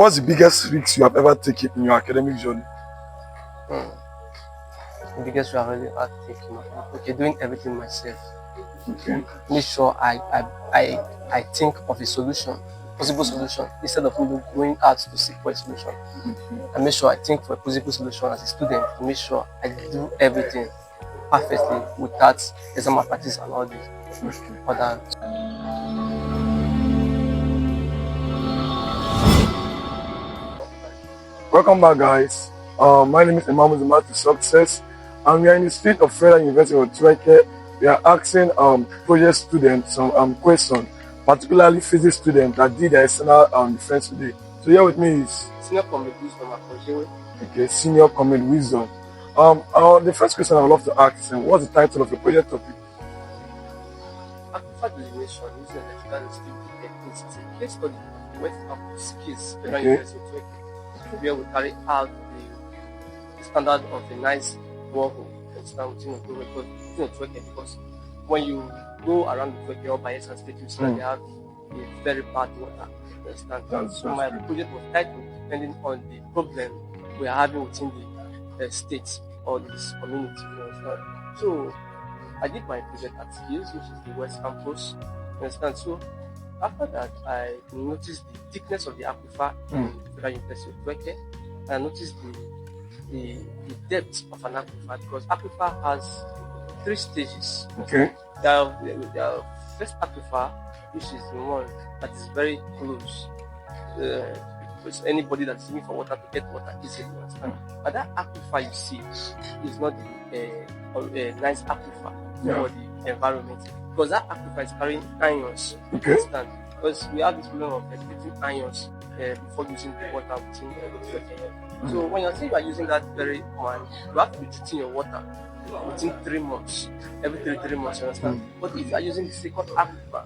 What's the biggest risk you have ever taken in your academic journey? The biggest risk I really had to take, okay, doing everything myself. Okay. Make sure I think of a solution, possible solution, instead of going out to seek for a solution. I make sure I think for a possible solution as a student. I make sure I do everything perfectly without exam malpractice and all these other. Welcome back, guys. My name is Imam Zumatu Success, and we are in the street of Federal University of Turkey. We are asking project students some questions, particularly physics students that did their external defense today. So here with me is Senior Comrade Wisdom Akonjewe. Okay, Senior Comrade Wisdom. The first question I would love to ask is, what's the title of your project topic? Aquifer delineation using electrical stability techniques is a case study of West African skills Federal University of Turkey, where we carry out the standard of a nice borehole within Turkey, because when you go around the Turkey or by and state, you see that they have a very bad water. Understand? So my project was titled depending on the problem we are having within the state or this community. Understand? So I did my project at Skills, which is the West Campus. Understand? So after that, I noticed the thickness of the aquifer in Federal University of Turkey. I noticed the depth of an aquifer, because aquifer has 3 stages. Okay. The first aquifer, which is the one that is very close. Because anybody that's looking for water to get water easily, understand. But that aquifer you see is not a nice aquifer for the environment, because that aquifer is carrying ions. Okay. Understand? Because we have this problem of excreting ions before using the water within the water. So when you say you are using that very one, you have to be treating your water within 3 months, every 3 months, you understand? But if you are using the second aquifer,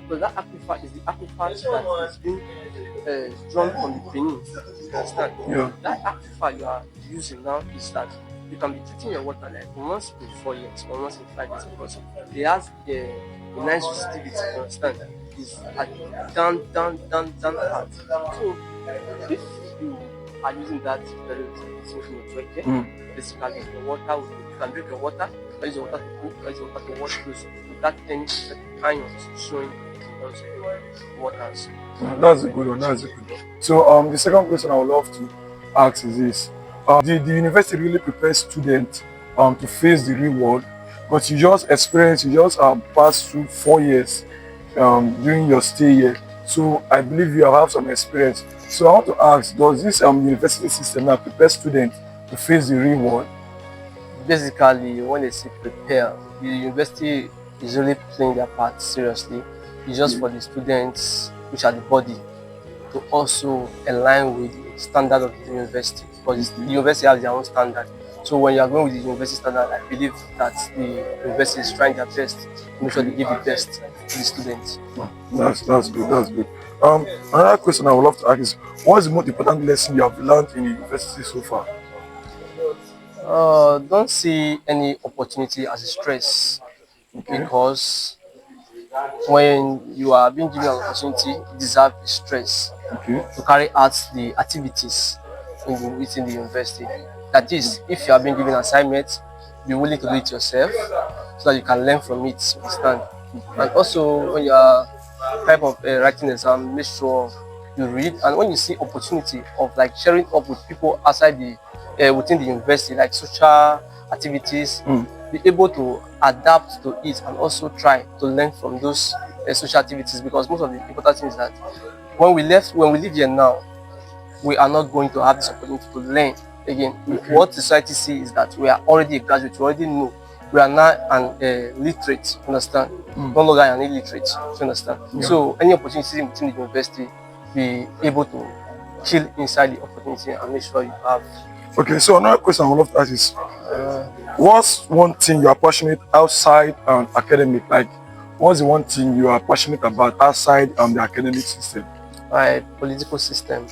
because that aquifer is the aquifer that is being drawn from the Benin, you understand? Yeah. That aquifer you are using now is that you can be treating your water like once in 4 years or once in 5 years, because it has a nice resistivity, you understand? It's down hard. So if you are using that very resistivity, basically the water, you can drink your water, use your water to cook, use your water to wash clothes without any ions showing in those waters. That's a good one. That's a good one. So the second question I would love to ask is this: the university really prepares students to face the real world? Because you just passed through 4 years during your stay here. So I believe you have some experience. So I want to ask: does this university system now prepare students to face the real world? Basically, when they say prepare, the university is really playing their part seriously. It's just for the students, which are the body, to also align with the standard of the university, because the university has their own standard. So when you are going with the university standard, I believe that the university is trying their best to make sure they give the best to the students. That's good. That's good. Another question I would love to ask is: what is the most important lesson you have learned in the university so far? Don't see any opportunity as a stress, because when you are being given an opportunity, you deserve the stress to carry out the activities within the university. That is, if you are being given an assignment, be willing to do it yourself so that you can learn from it, understand? And also, when you are type of writing exam, make sure you read, and when you see opportunity of like sharing up with people outside the within the university, like social activities, be able to adapt to it and also try to learn from those social activities, because most of the important thing is that when we live here now, we are not going to have this opportunity to learn again. What society sees is that we are already a graduate, we already know. We are now an literate, understand? No longer an illiterate, understand? So any opportunity within the university, be able to kill inside the opportunity and make sure you have. Okay, so another question I would love to ask is: what's one thing you are passionate outside academic? Like, what's the one thing you are passionate about outside the academic system? Political system,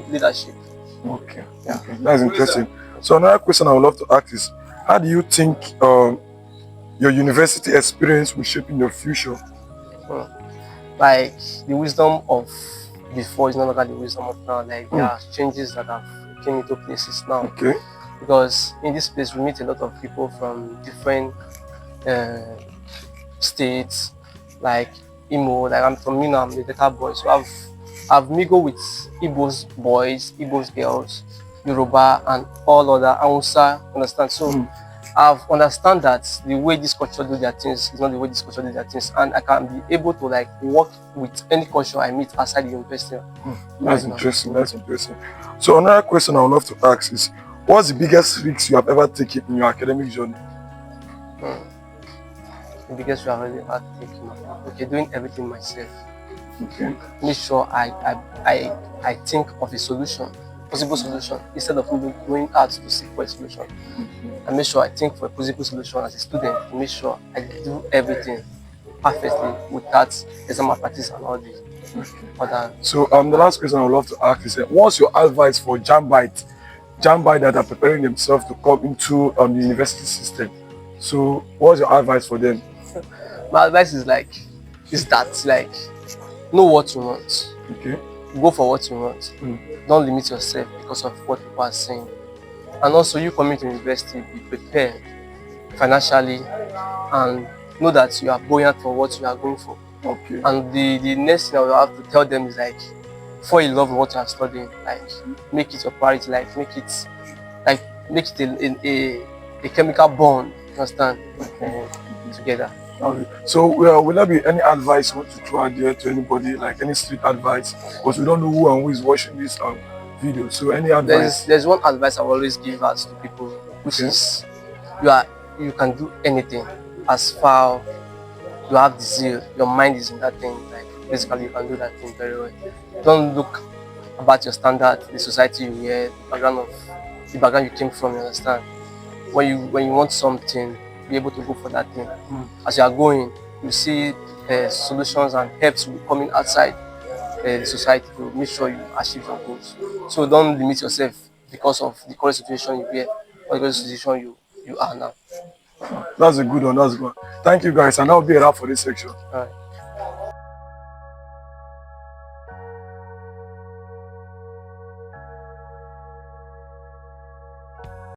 leadership. Okay, that's interesting. So another question I would love to ask is: how do you think your university experience will shape in your future? Like the wisdom of before is no longer the wisdom of now. Like there are changes that have came into places now. Okay. Because in this place we meet a lot of people from different uh, states, like Imo, like I'm from Mina, I'm the Delta boy, so I've mingled with Igbo's boys, Igbo's girls, Yoruba, and all other Hausa, understand? So I've understand that the way this culture do their things is not the way this culture do their things, and I can be able to like work with any culture I meet outside the university. That's interesting. That's interesting. So another question I would love to ask is, what's the biggest risks you have ever taken in your academic journey? The biggest risk I've really had to take, okay, doing everything myself. Okay. Make sure I think of a solution, possible solution, instead of going out to seek for a solution. I make sure I think for a possible solution as a student. I make sure I do everything perfectly without exam malpractice and all the other. So the last question I would love to ask is, what's your advice for Jambite that are preparing themselves to come into the university system? So what's your advice for them? My advice is that know what you want, Okay. go for what you want. Don't limit yourself because of what people are saying. And also, you coming to university, be prepared financially and know that you are buoyant for what you are going for. Okay. And the next thing I will have to tell them is like, fall in love with what you are studying. Like, make it your priority. Like, make it a chemical bond. Understand? Together. Okay. So will there be any advice you want to throw out there to anybody, like any street advice? Because we don't know who and who is watching this video. So any advice? There's one advice I always give out to people, which is you can do anything as far you have the zeal, your mind is in that thing. Like basically you can do that thing very well. Don't look about your standard, the society you wear, the background you came from, you understand? When you want something, be able to go for that thing. As you are going, you see solutions and helps will be coming outside the society to make sure you achieve your goals. So don't limit yourself because of the current situation you wear or the current situation you are now. That's a good one. That's a good one. Thank you guys. And that'll be a wrap for this section. All right.